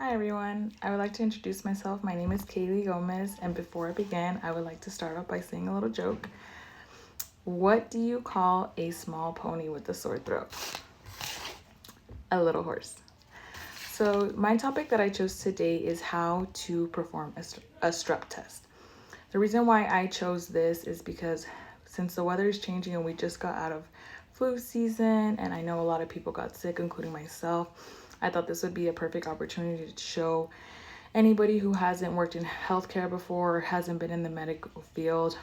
Hi everyone, I would like to introduce myself. My name is Kaylee Gomez, and before I begin, I would like to start off by saying a little joke. What do you call a small pony with a sore throat? A little horse. So my topic that I chose today is how to perform a strep test. The reason why I chose this is because since the weather is changing and we just got out of flu season, and I know a lot of people got sick, including myself, I thought this would be a perfect opportunity to show anybody who hasn't worked in healthcare before or hasn't been in the medical field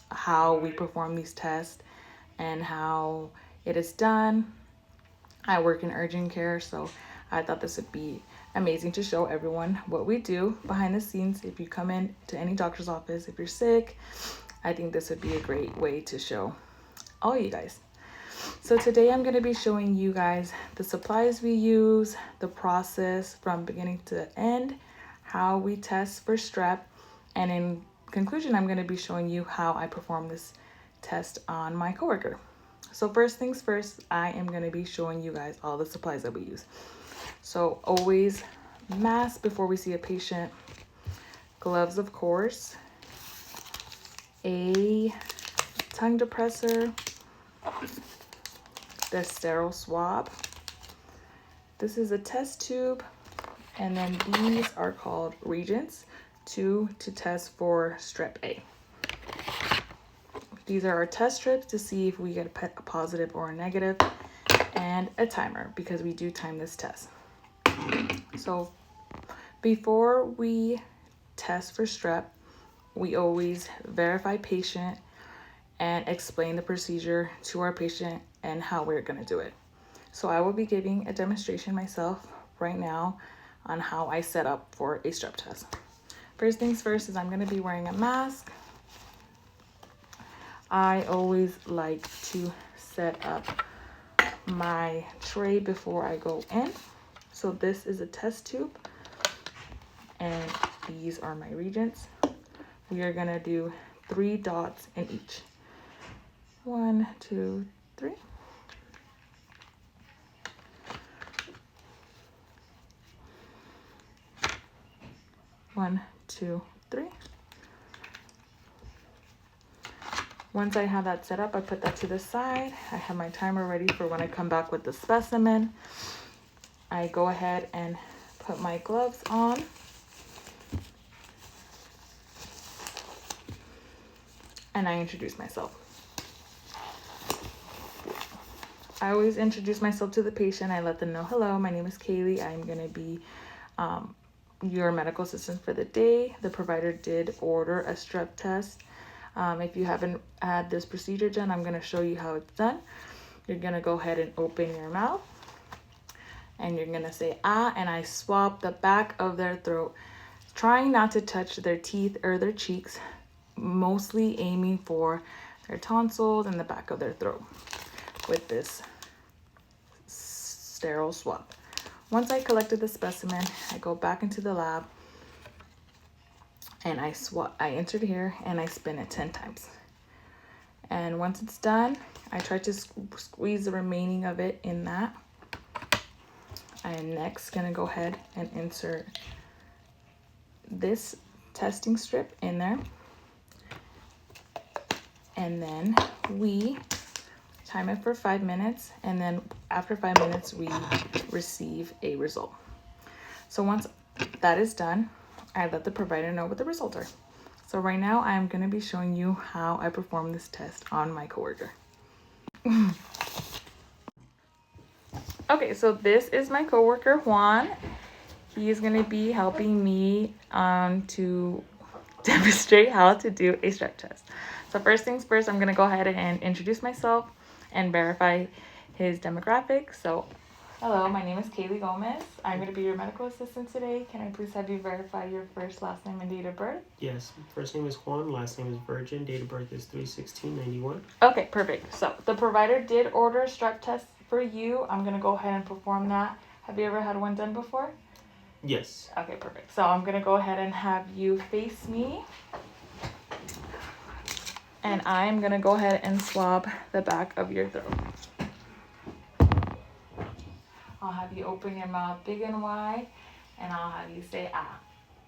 how we perform these tests and how it is done. I work in urgent care, so I thought this would be amazing to show everyone what we do behind the scenes. If you come in to any doctor's office, if you're sick, I think this would be a great way to show all you guys. So today I'm going to be showing you guys the supplies we use, the process from beginning to end, how we test for strep, and in conclusion, I'm going to be showing you how I perform this test on my coworker. So first things first, I am going to be showing you guys all the supplies that we use. So always mask before we see a patient, gloves of course, a tongue depressor, the sterile swab. This is a test tube, and then these are called reagents to test for strep A. These are our test strips to see if we get a positive or a negative, and a timer because we do time this test. So before we test for strep, we always verify patient and explain the procedure to our patient and how we're going to do it. So I will be giving a demonstration myself right now on how I set up for a strep test. First things first is I'm going to be wearing a mask. I always like to set up my tray before I go in. So this is a test tube, and these are my reagents. We are going to do 3 dots in each. 1, 2, 3. One, two, three. Once I have that set up, I put that to the side. I have my timer ready for when I come back with the specimen. I go ahead and put my gloves on. And I introduce myself. I always introduce myself to the patient. I let them know, hello, my name is Kaylee. I'm going to be your medical assistant for the day. The provider did order a strep test. If you haven't had this procedure done, I'm going to show you how it's done. You're going to go ahead and open your mouth, and you're going to say ah, and I swab the back of their throat, trying not to touch their teeth or their cheeks, mostly aiming for their tonsils and the back of their throat with this sterile swab. Once I collected the specimen, I go back into the lab and I enter it here and I spin it 10 times. And once it's done, I try to squeeze the remaining of it in that. I am next gonna go ahead and insert this testing strip in there. And then we time it for 5 minutes, and then after 5 minutes, we receive a result. So once that is done, I let the provider know what the results are. So right now, I'm going to be showing you how I perform this test on my coworker. Okay, so this is my coworker, Juan. He is going to be helping me to demonstrate how to do a strep test. So first things first, I'm going to go ahead and introduce myself and verify his demographics. So hello, my name is Kaylee Gomez. I'm going to be your medical assistant today. Can I please have you verify your first, last name, and date of birth? Yes, first name is Juan, last name is Virgin, date of birth is 3/16/91. Okay, perfect. So the provider did order a strep test for you. I'm going to go ahead and perform that. Have you ever had one done before? Yes. Okay, perfect. So I'm going to go ahead and have you face me. And I'm going to go ahead and swab the back of your throat. I'll have you open your mouth big and wide And I'll have you say ah.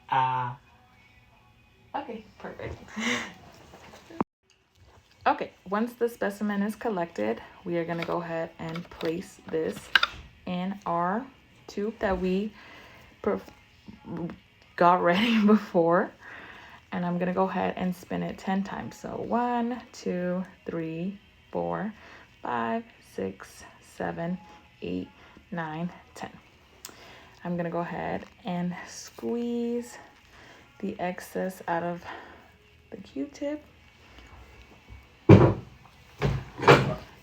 Ah. Okay, perfect. Okay, once the specimen is collected, we are gonna go ahead and place this in our tube that we got ready before. And I'm gonna go ahead and spin it 10 times. So 1, 2, 3, 4, 5, 6, 7, 8, 9, 10. I'm gonna go ahead and squeeze the excess out of the Q-tip.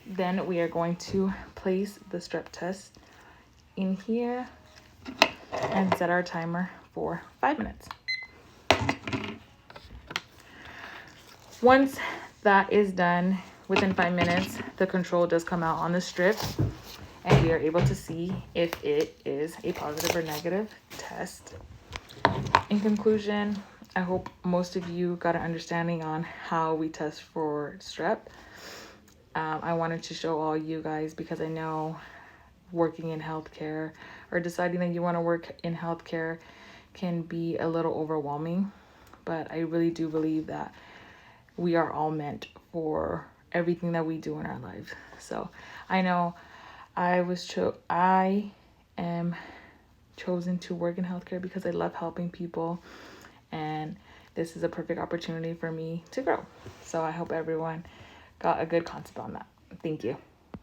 Then we are going to place the strep test in here and set our timer for 5 minutes. Once that is done, within 5 minutes, the control does come out on the strip and we are able to see if it is a positive or negative test. In conclusion, I hope most of you got an understanding on how we test for strep. I wanted to show all you guys because I know working in healthcare or deciding that you want to work in healthcare can be a little overwhelming, but I really do believe that we are all meant for everything that we do in our lives. So I know I am chosen to work in healthcare because I love helping people, and this is a perfect opportunity for me to grow. So I hope everyone got a good concept on that. Thank you.